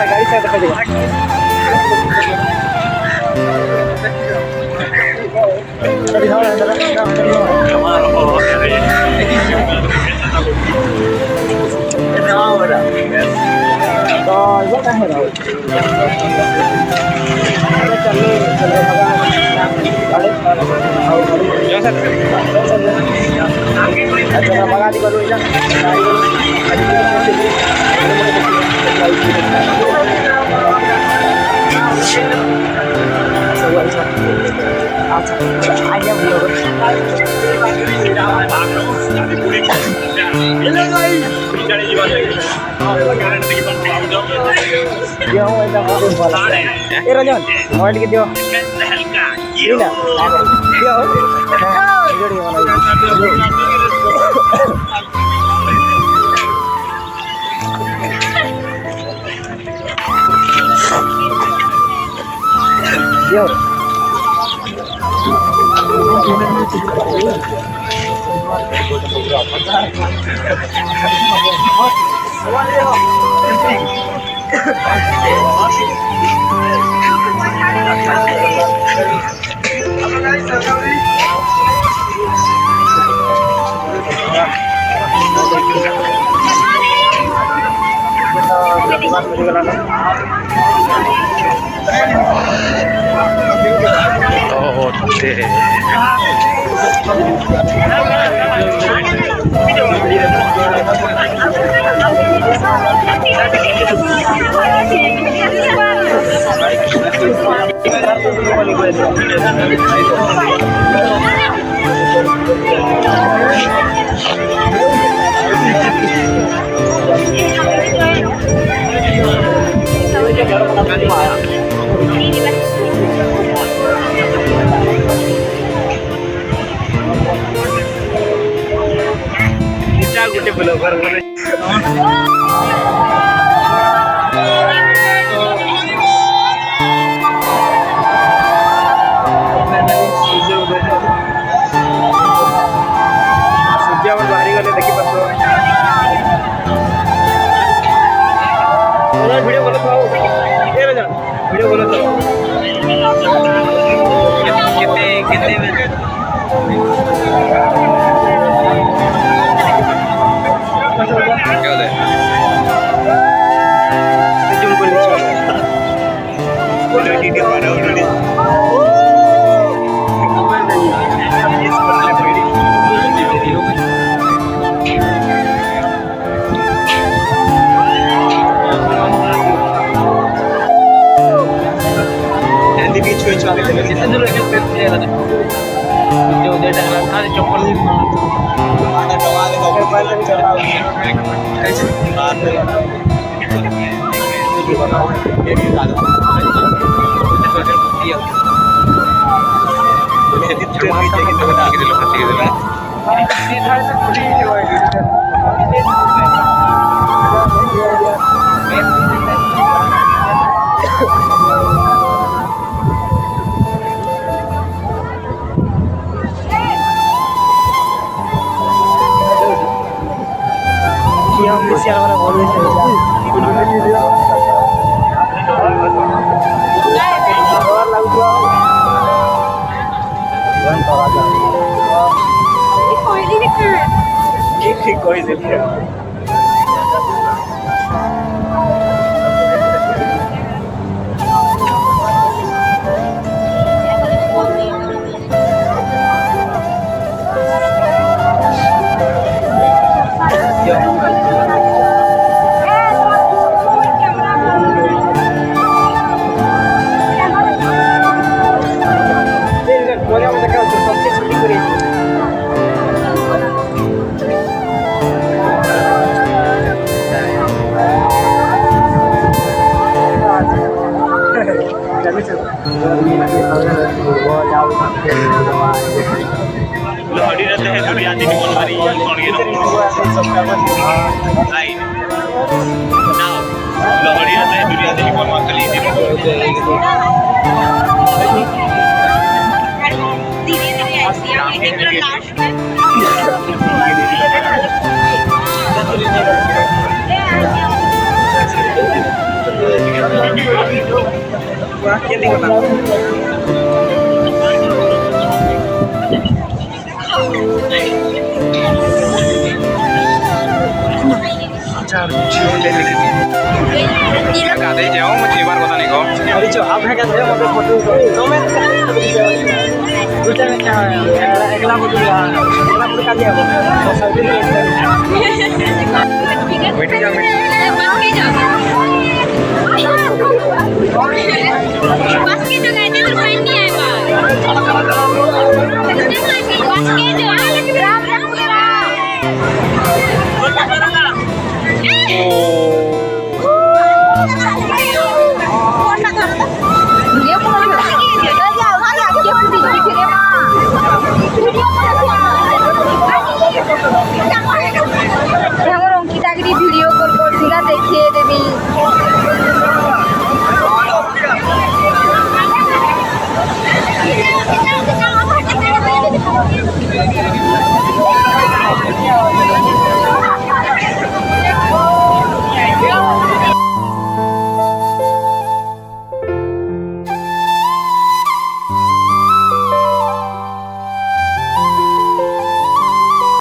गाड़ी से मोबाइल के दियो गोटे ब्लॉगर बाहरी गले देखी पास वीडियो बोलो तो वीडियो बोलो तो कोई Jadi di mana hari kalau gitu. Lain. Now, lo hari ada dunia di mana kali ini. धीरे-धीरे ऐसी आगे एक लास्ट में Kade jauh macam bar kota nih kok. अभी जो आप है कहते हैं मतलब फोटो तो मैं दूसरा में क्या है अगला फोटो का दिया वो तो सब दिन बैठ जा मैं। बस के जो कहते हैं तो साइन नहीं आएगा